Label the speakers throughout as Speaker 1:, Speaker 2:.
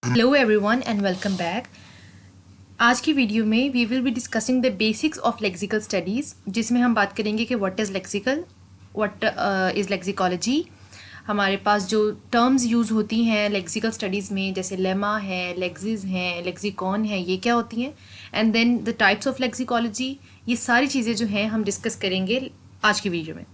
Speaker 1: Hello everyone and welcome back. आज की video में we will be discussing the basics of lexical studies, जिसमें हम बात करेंगे कि what is lexical, what is lexicology. हमारे पास जो टर्म्स यूज़ होती हैं लेक्सिकल स्टडीज़ में, जैसे लेमा है, लेक्सिस हैं, लेक्सिकॉन है, ये क्या होती हैं, and then the types of lexicology, ये सारी चीज़ें जो हैं हम डिस्कस करेंगे आज की वीडियो में।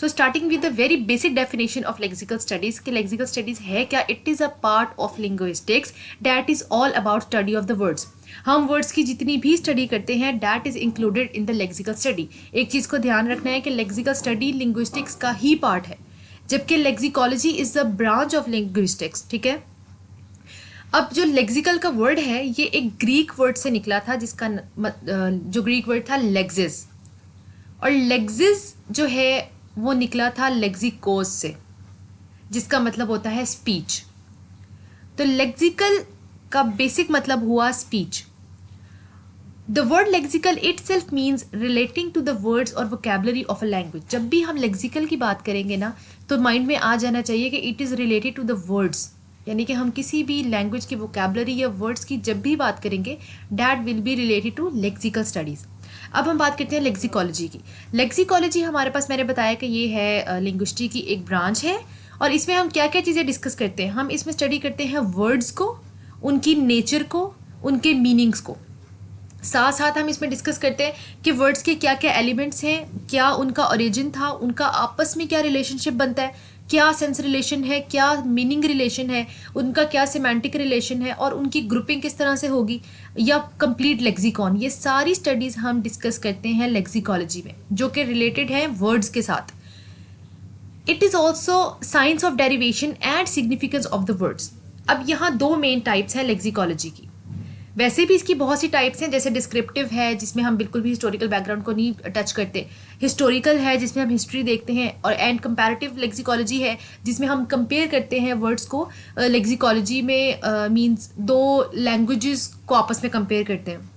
Speaker 1: So starting with the very basic definition of lexical studies कि लेक्सिकल स्टडीज़ है क्या। It is a part of linguistics that is all about study of the words. हम वर्ड्स की जितनी भी स्टडी करते हैं that is included in the lexical study. एक चीज़ को ध्यान रखना है कि लेक्सिकल स्टडी लिंग्विस्टिक्स का ही पार्ट है, जबकि lexicology is the branch of linguistics. ठीक है, अब जो लेक्सिकल का वर्ड है ये एक ग्रीक वर्ड से निकला था, जिसका जो ग्रीक वर्ड था लेक्सिस, और लेक्सिस जो है वो निकला था लेक्सिकोस से, जिसका मतलब होता है स्पीच। तो लेक्सिकल का बेसिक मतलब हुआ speech. The word lexical itself means relating to the words और वोकेबलरी ऑफ अ लैंग्वेज। जब भी हम लेक्सिकल की बात करेंगे ना, तो माइंड में आ जाना चाहिए कि it is related to the words, यानी कि हम किसी भी लैंग्वेज की वोकेबलरी या वर्ड्स की जब भी बात करेंगे that will be related to lexical studies. अब हम बात करते हैं लेक्सिकोलॉजी की। लेक्सिकोलॉजी हमारे पास, मैंने बताया कि ये है लिंग्विस्टिक की एक ब्रांच है, और इसमें हम क्या क्या चीज़ें डिस्कस करते हैं। हम इसमें स्टडी करते हैं वर्ड्स को, उनकी नेचर को, उनके मीनिंग्स को। साथ साथ हम इसमें डिस्कस करते हैं कि वर्ड्स के क्या क्या एलिमेंट्स हैं, क्या उनका ओरिजिन था, उनका आपस में क्या रिलेशनशिप बनता है, क्या सेंस रिलेशन है, क्या मीनिंग रिलेशन है, उनका क्या सिमेंटिक रिलेशन है, और उनकी ग्रुपिंग किस तरह से होगी, या कंप्लीट लेक्सिकॉन। ये सारी स्टडीज़ हम डिस्कस करते हैं लेक्सिकोलॉजी में, जो कि रिलेटेड हैं वर्ड्स के साथ। It is also science of derivation and significance of the words. अब यहाँ दो मेन टाइप्स हैं लेक्सिकोलॉजी की। वैसे भी इसकी बहुत सी टाइप्स हैं, जैसे डिस्क्रिप्टिव है जिसमें हम बिल्कुल भी हिस्टोरिकल बैकग्राउंड को नहीं टच करते, हिस्टोरिकल है जिसमें हम हिस्ट्री देखते हैं, और एंड कंपैरेटिव लेक्सिकोलॉजी है जिसमें हम कंपेयर करते हैं वर्ड्स को। लेक्सिकोलॉजी में मींस दो लैंग्वेजेस को आपस में कंपेयर करते हैं।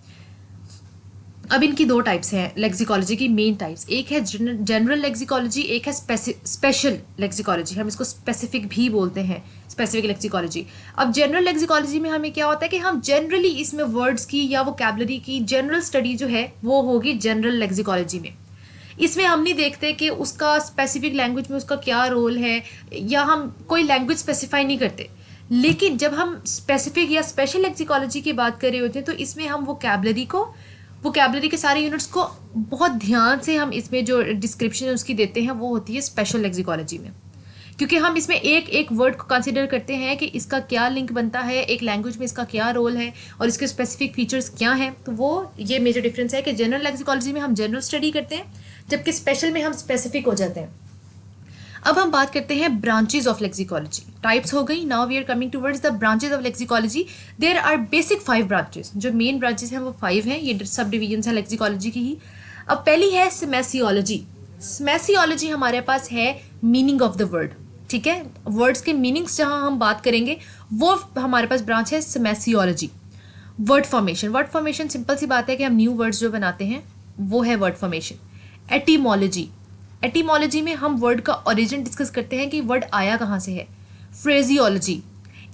Speaker 1: अब इनकी दो टाइप्स हैं लेक्सिकोलॉजी की, मेन टाइप्स। एक है जनरल लेक्सिकोलॉजी, एक है स्पेशल लेक्सिकोलॉजी। हम इसको स्पेसिफिक भी बोलते हैं, स्पेसिफिक लेक्सिकोलॉजी। अब जनरल लेक्सिकोलॉजी में हमें क्या होता है कि हम जनरली इसमें वर्ड्स की या वोकैबुलरी की जनरल स्टडी जो है वो होगी जनरल लेक्सिकोलॉजी में। इसमें हम नहीं देखते कि उसका स्पेसिफिक लैंग्वेज में उसका क्या रोल है, या हम कोई लैंग्वेज स्पेसिफाई नहीं करते। लेकिन जब हम स्पेसिफिक या स्पेशल लेक्सिकोलॉजी की बात कर रहे होते हैं तो इसमें हम वोकैबुलरी के सारे यूनिट्स को बहुत ध्यान से हम इसमें जो डिस्क्रिप्शन उसकी देते हैं वो होती है स्पेशल लेक्सिकोलॉजी में, क्योंकि हम इसमें एक एक वर्ड को कंसिडर करते हैं कि इसका क्या लिंक बनता है, एक लैंग्वेज में इसका क्या रोल है, और इसके स्पेसिफिक फीचर्स क्या हैं। तो वो ये मेजर डिफरेंस है कि जनरल लेक्सिकोलॉजी में हम जनरल स्टडी करते हैं, जबकि स्पेशल में हम स्पेसिफिक हो जाते हैं। अब हम बात करते हैं ब्रांचेज ऑफ लेक्सिकोलॉजी। टाइप्स हो गई, now we are coming towards the branches of lexicology. There are basic 5 branches. जो मेन ब्रांचेज हैं वो 5 हैं, ये सब डिवीजन है लेक्सिकोलॉजी की ही। अब पहली है सेमेसियोलॉजी। सेमेसियोलॉजी हमारे पास है मीनिंग ऑफ द वर्ड। ठीक है, वर्ड्स के मीनिंग्स जहां हम बात करेंगे वो हमारे पास ब्रांच है सेमेसियोलॉजी। वर्ड फॉर्मेशन सिंपल सी बात है कि हम न्यू वर्ड्स जो बनाते हैं वो है वर्ड फॉर्मेशन। एटीमोलॉजी में हम वर्ड का ओरिजिन डिस्कस करते हैं कि वर्ड आया कहाँ से है। फ्रेजियोलॉजी,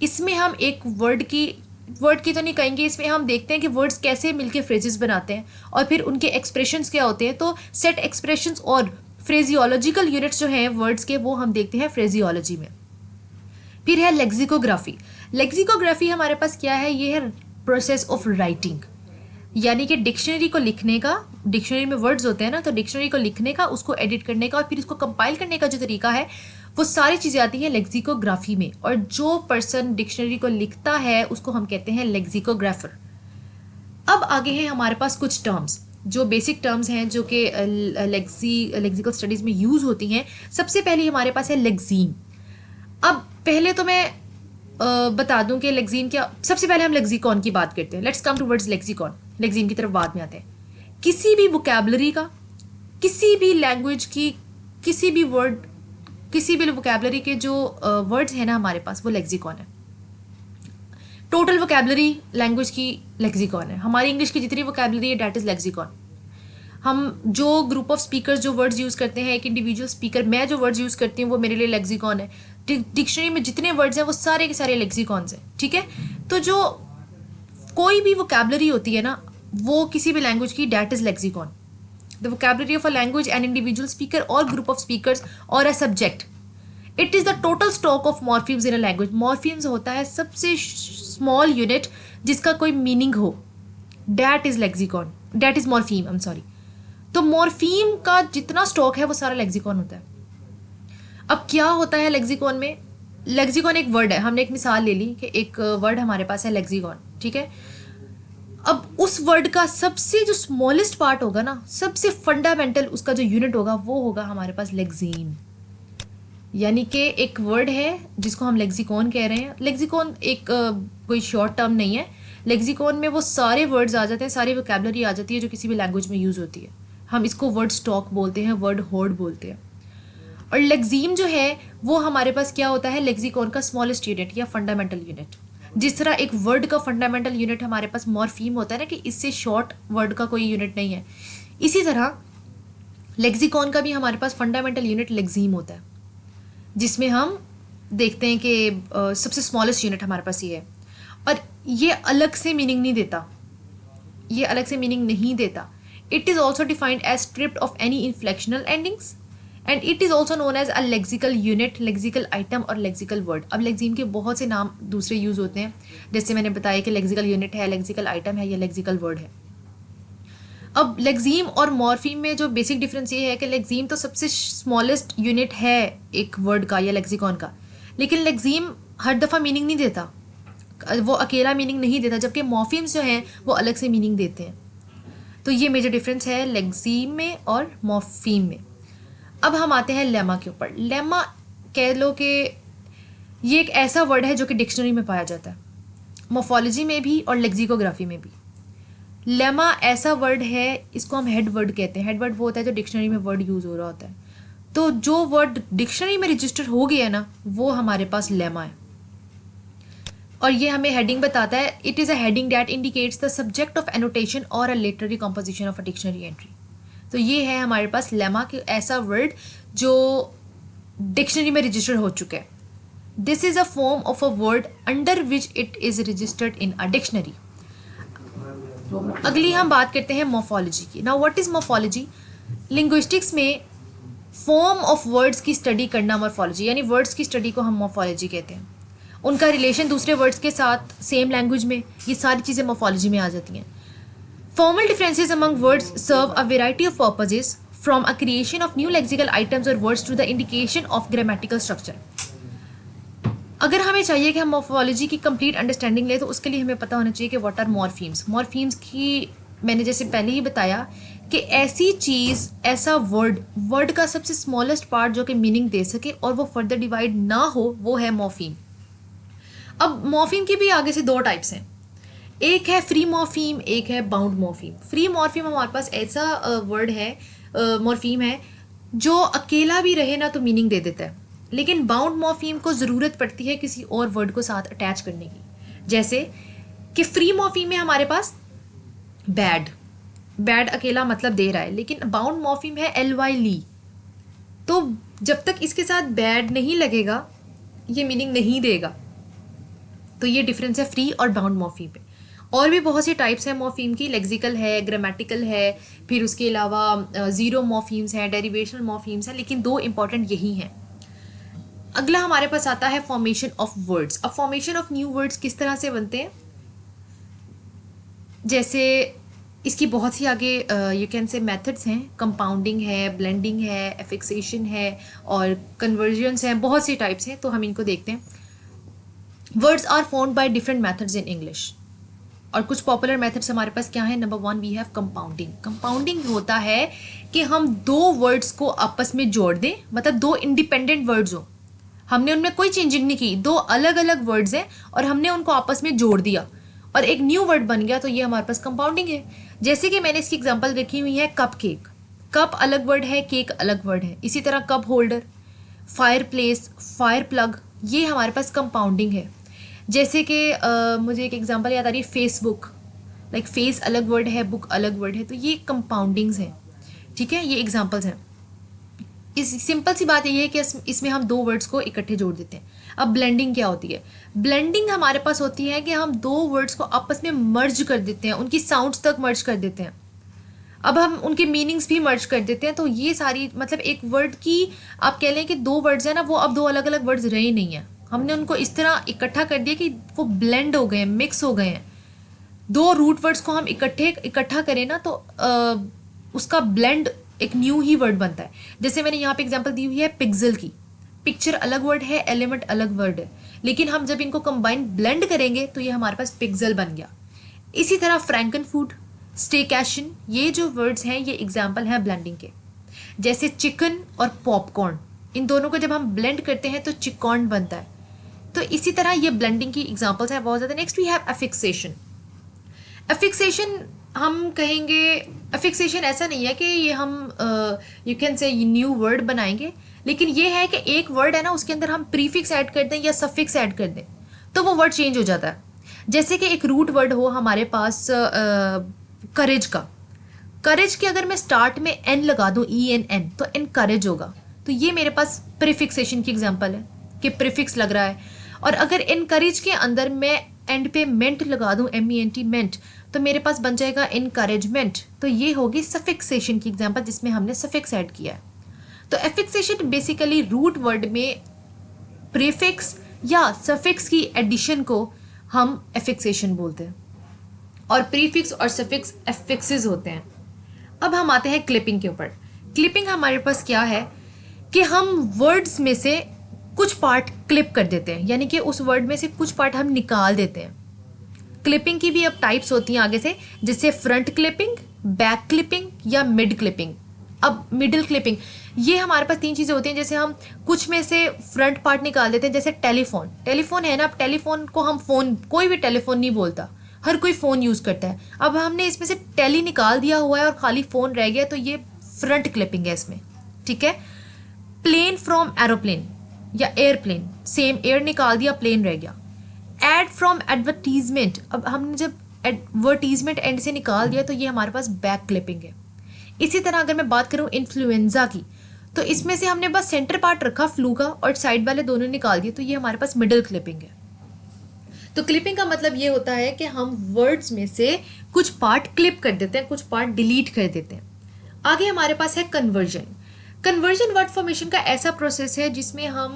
Speaker 1: इसमें हम एक वर्ड की तो नहीं कहेंगे, इसमें हम देखते हैं कि वर्ड्स कैसे मिलके फ्रेजेस बनाते हैं और फिर उनके एक्सप्रेशंस क्या होते हैं। तो सेट एक्सप्रेशंस और फ्रेजियोलॉजिकल यूनिट्स जो हैं वर्ड्स के वो हम देखते हैं फ्रेजियोलॉजी में। फिर है लेक्सिकोग्राफी हमारे पास क्या है, ये है प्रोसेस ऑफ राइटिंग, यानी कि डिक्शनरी को लिखने का, डिक्शनरी में वर्ड्स होते हैं ना, तो डिक्शनरी को लिखने का, उसको एडिट करने का और फिर उसको कंपाइल करने का जो तरीका है वो सारी चीज़ें आती हैं लेक्सिकोग्राफी में। और जो पर्सन डिक्शनरी को लिखता है उसको हम कहते हैं लेक्सिकोग्राफर। अब आगे हैं हमारे पास कुछ टर्म्स, जो बेसिक टर्म्स हैं जो कि लेक्सिकल स्टडीज़ में यूज़ होती हैं। सबसे पहले हमारे पास है लेक्सीन। अब पहले तो मैं बता दूं कि लेक्सीन क्या। सबसे पहले हम लेक्सिकॉन की बात करते हैं। Let's come towards lexicon. Lexeme की तरफ बाद में आते हैं। किसी भी वोकैबुलरी का, किसी भी लैंग्वेज की, किसी भी वोकैबुलरी के जो वर्ड्स हैं ना हमारे पास, वो लेक्सिकॉन है। टोटल वोकैबुलरी लैंग्वेज की लेक्सिकॉन है। हमारी इंग्लिश की जितनी वोकैबुलरी है डैट इज लेक्सिकॉन। हम जो ग्रुप ऑफ स्पीकर्स जो वर्ड्स यूज़ करते हैं, एक इंडिविजुअल स्पीकर, मैं जो वर्ड्स यूज़ करती हूँ वो मेरे लिए लेक्सिकॉन है। डिक्शनरी में जितने वर्ड्स हैं वो सारे के सारे लेक्सिकॉन्स हैं, ठीक है। तो जो कोई भी वोकैबुलरी होती है ना, वो किसी भी लैंग्वेज की, that is lexicon. The vocabulary of a language, an individual speaker और ग्रुप ऑफ स्पीकर्स और a subject, it is the total stock of morphemes in a language. Morphemes होता है सबसे स्मॉल यूनिट जिसका कोई मीनिंग हो, that is lexicon, that is morpheme, I am sorry. तो morpheme का जितना स्टॉक है वो सारा लेक्सिकॉन होता है। अब क्या होता है लेक्सिकॉन में? लेक्सिकॉन एक वर्ड है, हमने एक मिसाल ले ली कि एक वर्ड हमारे पास है लेक्सिकॉन, ठीक है। अब उस वर्ड का सबसे जो स्मॉलेस्ट पार्ट होगा ना, सबसे फंडामेंटल उसका जो यूनिट होगा वो होगा हमारे पास लेक्सीम। यानी कि एक वर्ड है जिसको हम लेक्सिकॉन कह रहे हैं। लेक्सिकॉन एक कोई शॉर्ट टर्म नहीं है। लेक्सिकॉन में वो सारे वर्ड्स आ जाते हैं, सारी वोकैबुलरी आ जाती है जो किसी भी लैंग्वेज में यूज़ होती है। हम इसको वर्ड स्टॉक बोलते हैं, वर्ड होर्ड बोलते हैं। और लेक्सीम जो है वो हमारे पास क्या होता है, लेक्सिकॉन का स्मॉलेस्ट यूनिट या फंडामेंटल यूनिट। जिस तरह एक वर्ड का फंडामेंटल यूनिट हमारे पास मॉर्फीम होता है ना, कि इससे शॉर्ट वर्ड का कोई यूनिट नहीं है, इसी तरह लेक्सिकॉन का भी हमारे पास फंडामेंटल यूनिट लेक्सीम होता है, जिसमें हम देखते हैं कि सबसे स्मॉलेस्ट यूनिट हमारे पास ये है। और ये अलग से मीनिंग नहीं देता, ये अलग से मीनिंग नहीं देता। It is also defined as stripped of any inflectional endings and it is also known as a lexical unit, lexical item और लेक्सिकल वर्ड। अब लेक्सीम के बहुत से नाम दूसरे यूज़ होते हैं, जैसे मैंने बताया कि लेक्सिकल यूनिट है, लेक्सिकल आइटम है या लेक्सिकल वर्ड है। अब लेक्सीम और मॉर्फीम में जो बेसिक डिफरेंस ये है कि लेक्सीम तो सबसे स्मॉलेस्ट यूनिट है एक वर्ड का या लेक्सिकॉन का, लेकिन लेक्सीम हर दफ़ा मीनिंग नहीं देता, वो अकेला मीनिंग नहीं देता, जबकि मॉर्फीम्स जो हैं वो अलग से मीनिंग देते हैं। तो ये मेजर डिफरेंस है लेक्सीम में और मॉर्फीम में। अब हम आते हैं लेमा के ऊपर। लेमा कह लो कि ये एक ऐसा वर्ड है जो कि डिक्शनरी में पाया जाता है, मोफोलॉजी में भी और लेक्सिकोग्राफी में भी। लेमा ऐसा वर्ड है, इसको हम हेड वर्ड कहते हैं। हेड वर्ड वो होता है जो डिक्शनरी में वर्ड यूज़ हो रहा होता है। तो जो वर्ड डिक्शनरी में रजिस्टर हो गया ना, वो हमारे पास लेमा है। और ये हमें हेडिंग बताता है, it is a heading that indicates the subject of annotation और a literary composition of a dictionary entry. तो ये है हमारे पास लेमा के ऐसा वर्ड जो डिक्शनरी में रजिस्टर हो चुका है। This is a form of a word under which it is registered in a dictionary. अगली हम बात करते हैं मॉर्फोलॉजी की। Now what is morphology? Linguistics में फॉर्म ऑफ वर्ड्स की स्टडी करना मॉर्फोलॉजी, यानी वर्ड्स की स्टडी को हम मॉर्फोलॉजी कहते हैं। उनका रिलेशन दूसरे वर्ड्स के साथ सेम लैंग्वेज में, ये सारी चीज़ें मॉर्फोलॉजी में आ जाती हैं। Formal differences among words serve a variety of purposes from a creation of new lexical items और words to the indication of grammatical structure. अगर हमें चाहिए कि हम मॉर्फोलॉजी की कंप्लीट अंडरस्टैंडिंग लें, तो उसके लिए हमें पता होना चाहिए कि व्हाट आर मॉर्फीम्स। मॉर्फीम्स की मैंने जैसे पहले ही बताया कि ऐसी चीज़, ऐसा वर्ड का सबसे स्मॉलेस्ट पार्ट जो कि मीनिंग दे सके और वो फर्दर डिवाइड ना हो, वो है मॉर्फीम। अब मॉर्फीम की भी आगे से दो टाइप्स हैं, एक है फ्री मॉर्फीम, एक है बाउंड मॉर्फीम। फ्री मॉर्फीम हमारे पास ऐसा वर्ड है, मॉर्फीम है जो अकेला भी रहे ना तो मीनिंग दे देता है, लेकिन बाउंड मॉर्फीम को ज़रूरत पड़ती है किसी और वर्ड को साथ अटैच करने की। जैसे कि फ्री मॉर्फीम में हमारे पास बैड, बैड अकेला मतलब दे रहा है, लेकिन बाउंड मॉर्फीम है एल वाई ली, तो जब तक इसके साथ बैड नहीं लगेगा ये मीनिंग नहीं देगा। तो ये डिफरेंस है फ्री और बाउंड मॉर्फीम पे। और भी बहुत सी टाइप्स हैं मॉर्फीम की, लेक्सिकल है, ग्रामेटिकल है, फिर उसके अलावा ज़ीरो मॉर्फीम्स हैं, डेरिवेशनल मॉर्फीम्स हैं, लेकिन दो इंपॉर्टेंट यही हैं। अगला हमारे पास आता है फॉर्मेशन ऑफ वर्ड्स। अब फॉर्मेशन ऑफ न्यू वर्ड्स किस तरह से बनते हैं, जैसे इसकी बहुत सी आगे यू कैन से मेथड्स हैं, कंपाउंडिंग है, ब्लेंडिंग है, एफिक्सेशन है और कन्वर्जन्स हैं, बहुत सी टाइप्स हैं, तो हम इनको देखते हैं। Words are formed by different methods in English, और कुछ पॉपुलर मेथड्स हमारे पास क्या है। Number 1 we have compounding. Compounding होता है कि हम दो वर्ड्स को आपस में जोड़ दें, मतलब दो इंडिपेंडेंट वर्ड्स हो, हमने उनमें कोई चेंजिंग नहीं की, दो अलग अलग वर्ड्स हैं और हमने उनको आपस में जोड़ दिया और एक न्यू वर्ड बन गया, तो ये हमारे पास कंपाउंडिंग है। जैसे कि मैंने इसकी एग्जांपल रखी हुई है कप केक। कप अलग वर्ड है, केक अलग वर्ड है। इसी तरह cup holder, fire place, fire plug, ये हमारे पास कंपाउंडिंग है। जैसे कि मुझे एक एग्जांपल याद आ रही है, फेसबुक, लाइक फेस अलग वर्ड है, बुक अलग वर्ड है, तो ये कंपाउंडिंग्स हैं। ठीक है, ये एग्जाम्पल्स हैं। इस सिंपल सी बात यही है कि इसमें हम दो वर्ड्स को इकट्ठे जोड़ देते हैं। अब ब्लेंडिंग क्या होती है? ब्लेंडिंग हमारे पास होती है कि हम दो वर्ड्स को आपस में मर्ज कर देते हैं, उनकी साउंड्स तक मर्ज कर देते हैं। अब हम उनके मीनिंग्स भी मर्ज कर देते हैं। तो ये सारी मतलब एक वर्ड की आप कह लें कि दो वर्ड्स हैं ना, वो अब दो अलग अलग वर्ड्स रहे नहीं हैं, हमने उनको इस तरह इकट्ठा कर दिया कि वो ब्लेंड हो गए हैं, मिक्स हो गए हैं। दो रूट वर्ड्स को हम इकट्ठा करें ना, तो उसका ब्लेंड एक न्यू ही वर्ड बनता है। जैसे मैंने यहाँ पे एग्जांपल दी हुई है पिक्सल की। पिक्चर अलग वर्ड है, एलिमेंट अलग वर्ड है, लेकिन हम जब इनको कंबाइन ब्लेंड करेंगे तो ये हमारे पास पिक्सल बन गया। इसी तरह फ्रैंकन फूड, स्टेकेशन, ये जो वर्ड्स हैं ये एग्जाम्पल हैं ब्लेंडिंग के। जैसे चिकन और पॉपकॉर्न, इन दोनों को जब हम ब्लेंड करते हैं तो चिकॉर्न बनता है। तो इसी तरह ये ब्लेंडिंग की एग्जाम्पल्स हैं बहुत ज़्यादा। Next we have affixation. Affixation हम कहेंगे, अफिक्सेशन ऐसा नहीं है कि ये हम you can say new word बनाएंगे, लेकिन ये है कि एक वर्ड है ना, उसके अंदर हम प्रीफिक्स ऐड कर दें या सफिक्स ऐड कर दें तो वो वर्ड चेंज हो जाता है। जैसे कि एक रूट वर्ड हो हमारे पास करेज का, करेज के अगर मैं स्टार्ट में एन लगा दूं, ENN, तो एनकरेज होगा। तो ये मेरे पास प्रीफिक्सेशन की एग्जांपल है कि प्रीफिक्स लग रहा है। और अगर एनकरेज के अंदर मैं एंड पे मेंट लगा दूं, MENT, मेंट, तो मेरे पास बन जाएगा इनकरेजमेंट। तो ये होगी सफिक्सेशन की एग्जांपल जिसमें हमने सफिक्स ऐड किया है। तो एफिक्सेशन बेसिकली रूट वर्ड में प्रीफिक्स या सफिक्स की एडिशन को हम एफिक्सेशन बोलते हैं, और प्रीफिक्स और सफिक्स एफिक्सेस होते हैं। अब हम आते हैं क्लिपिंग के ऊपर। क्लिपिंग हमारे पास क्या है कि हम वर्ड्स में से कुछ पार्ट क्लिप कर देते हैं, यानी कि उस वर्ड में से कुछ पार्ट हम निकाल देते हैं। क्लिपिंग की भी अब टाइप्स होती हैं आगे से, जैसे फ्रंट क्लिपिंग, बैक क्लिपिंग या मिड क्लिपिंग। अब मिडिल क्लिपिंग, ये हमारे पास तीन चीज़ें होती हैं। जैसे हम कुछ में से फ्रंट पार्ट निकाल देते हैं, जैसे टेलीफोन। टेलीफोन है ना, अब टेलीफोन को हम फ़ोन, कोई भी टेलीफोन नहीं बोलता, हर कोई फ़ोन यूज़ करता है। अब हमने इसमें से टेली निकाल दिया हुआ है और खाली फ़ोन रह गया, तो ये फ्रंट क्लिपिंग है इसमें, ठीक है। प्लेन फ्रॉम एरोप्लेन या एयरप्लेन, सेम एयर निकाल दिया, प्लेन रह गया। एड फ्रॉम एडवर्टीजमेंट, अब हमने जब एडवर्टीजमेंट एंड से निकाल दिया तो ये हमारे पास बैक क्लिपिंग है। इसी तरह अगर मैं बात करूँ इन्फ्लुएंजा की, तो इसमें से हमने बस सेंटर पार्ट रखा फ्लू का और साइड वाले दोनों निकाल दिए, तो ये हमारे पास मिडिल क्लिपिंग है। तो क्लिपिंग का मतलब ये होता है कि हम वर्ड्स में से कुछ पार्ट क्लिप कर देते हैं, कुछ पार्ट डिलीट कर देते हैं। आगे हमारे पास है कन्वर्जन। कन्वर्जन वर्ड फॉर्मेशन का ऐसा प्रोसेस है जिसमें हम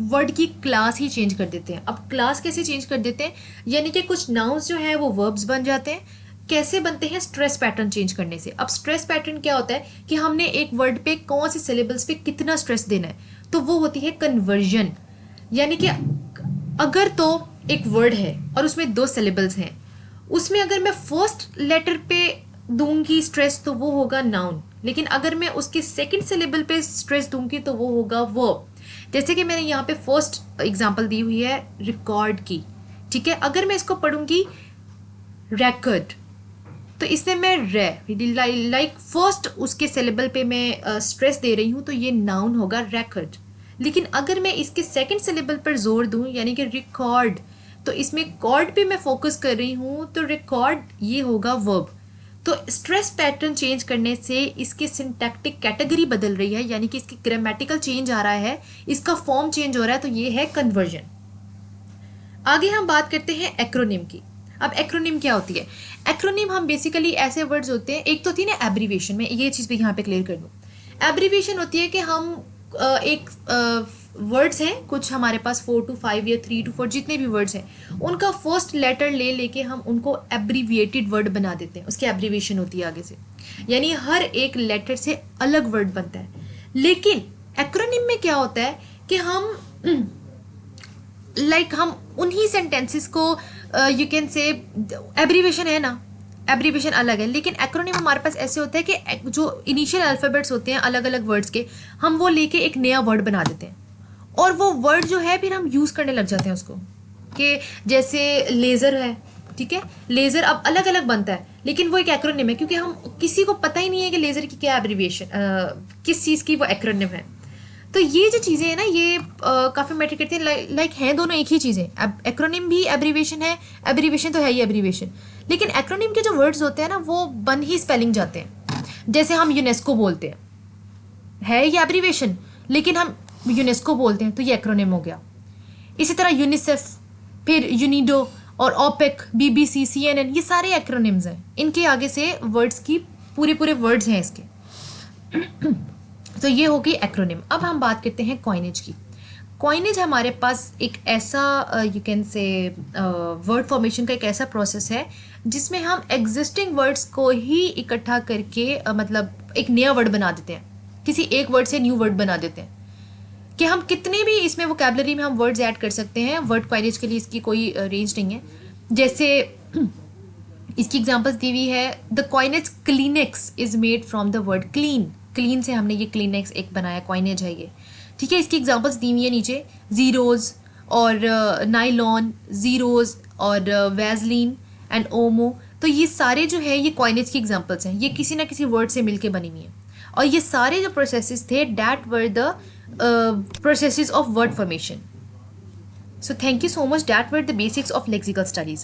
Speaker 1: वर्ड की क्लास ही चेंज कर देते हैं। अब क्लास कैसे चेंज कर देते हैं, यानी कि कुछ नाउन्स जो है वो वर्ब्स बन जाते हैं। कैसे बनते हैं? स्ट्रेस पैटर्न चेंज करने से। अब स्ट्रेस पैटर्न क्या होता है कि हमने एक वर्ड पे कौन से सिलेबल्स पे कितना स्ट्रेस देना है, तो वो होती है कन्वर्जन। यानी कि अगर तो एक वर्ड है और उसमें 2 सिलेबल्स हैं, उसमें अगर मैं फर्स्ट लेटर पे दूंगी स्ट्रेस तो वो होगा नाउन, लेकिन अगर मैं उसके सेकंड सिलेबल पे स्ट्रेस दूंगी तो वो होगा वर्ब। जैसे कि मैंने यहाँ पे फर्स्ट एग्जांपल दी हुई है रिकॉर्ड की, ठीक है। अगर मैं इसको पढ़ूंगी रेकर्ड, तो इसमें मैं लाइक फर्स्ट उसके सिलेबल पे मैं स्ट्रेस दे रही हूँ, तो ये नाउन होगा रेकर्ड। लेकिन अगर मैं इसके सेकंड सिलेबल पर जोर दूँ, यानी कि रिकॉर्ड, तो इसमें कॉर्ड पे मैं फोकस कर रही हूँ, तो रिकॉर्ड ये होगा वर्ब। तो स्ट्रेस पैटर्न चेंज करने से इसकी सिंटैक्टिक कैटेगरी बदल रही है, यानी कि इसकी ग्रामेटिकल चेंज आ रहा है, इसका फॉर्म चेंज हो रहा है, तो ये है कन्वर्जन। आगे हम बात करते हैं एक्रोनिम की। अब एक्रोनिम क्या होती है? एक्रोनिम हम बेसिकली ऐसे वर्ड्स होते हैं, एक तो होती है ना एब्रीविएशन, में ये चीज़ भी यहाँ पे क्लियर कर दूँ। एब्रीविएशन होती है कि हम एक वर्ड्स हैं कुछ हमारे पास 4 to 5 या 3 to 4 जितने भी वर्ड्स हैं, उनका फर्स्ट लेटर ले लेके हम उनको एब्रीविएटेड वर्ड बना देते हैं, उसकी एब्रीविएशन होती है आगे से, यानी हर एक लेटर से अलग वर्ड बनता है। लेकिन एक्रोनिम में क्या होता है कि हम हम उन्हीं सेंटेंसेस को यू कैन से, एब्रीविएशन है ना, एब्रीविएशन अलग है, लेकिन एक्रोनिम हमारे पास ऐसे होता है कि जो इनिशियल अल्फ़ाबेट्स होते हैं अलग अलग वर्ड्स के, हम वो लेके एक नया वर्ड बना देते हैं, और वो वर्ड जो है फिर हम यूज़ करने लग जाते हैं उसको। कि जैसे लेज़र है, ठीक है, लेज़र अब अलग अलग बनता है, लेकिन वो एक एक्रोनिम है, क्योंकि हम किसी को पता ही नहीं है कि लेज़र की क्या एब्रीविएशन, किस चीज़ की वो एक्रोनिम है। तो ये जो चीज़ें हैं ना, ये काफ़ी मैटर करती हैं। लाइक हैं दोनों एक ही चीज़ें, एक्रोनिम भी एब्रीविएशन है, एब्रीविएशन तो है ही एब्रीविएशन, लेकिन एक्रोनिम के जो वर्ड्स होते हैं ना वो बन ही स्पेलिंग जाते हैं। जैसे हम यूनेस्को बोलते हैं, है ये एब्रीवेशन, लेकिन हम यूनेस्को बोलते हैं तो ये एक्रोनिम हो गया। इसी तरह यूनिसेफ, फिर यूनिडो और ओपेक, बीबीसी, सीएनएन, ये सारे एक्रोनिम्स हैं। इनके आगे से वर्ड्स की पूरे पूरे वर्ड्स हैं इसके। तो ये हो गई एक्रोनिम। अब हम बात करते हैं कॉइनेज की। कॉइनेज हमारे पास एक ऐसा यू कैन से वर्ड फॉर्मेशन का एक ऐसा प्रोसेस है जिसमें हम एग्जिस्टिंग वर्ड्स को ही इकट्ठा करके मतलब एक नया वर्ड बना देते हैं, किसी एक वर्ड से न्यू वर्ड बना देते हैं। कि हम कितने भी इसमें वोकैबुलरी में हम वर्ड्स ऐड कर सकते हैं, वर्ड कॉइनेज के लिए इसकी कोई रेंज नहीं है। जैसे इसकी एग्जांपल्स दी हुई है, the coinage Kleenex is made from the word clean, clean से हमने ये क्लीनेक्स एक बनाया, कॉइनेज है ये, ठीक है। इसकी एग्जांपल्स दी हुई है नीचे, जीरोज और नाइलॉन, जीरोज और वैजलिन एंड ओमो। तो ये सारे जो है ये कॉइनेज की एग्जांपल्स हैं, ये किसी ना किसी वर्ड से मिलके बनी हुई हैं। और ये सारे जो प्रोसेसेस थे that were the processes of word formation. So thank you so much. That were the basics of lexical studies.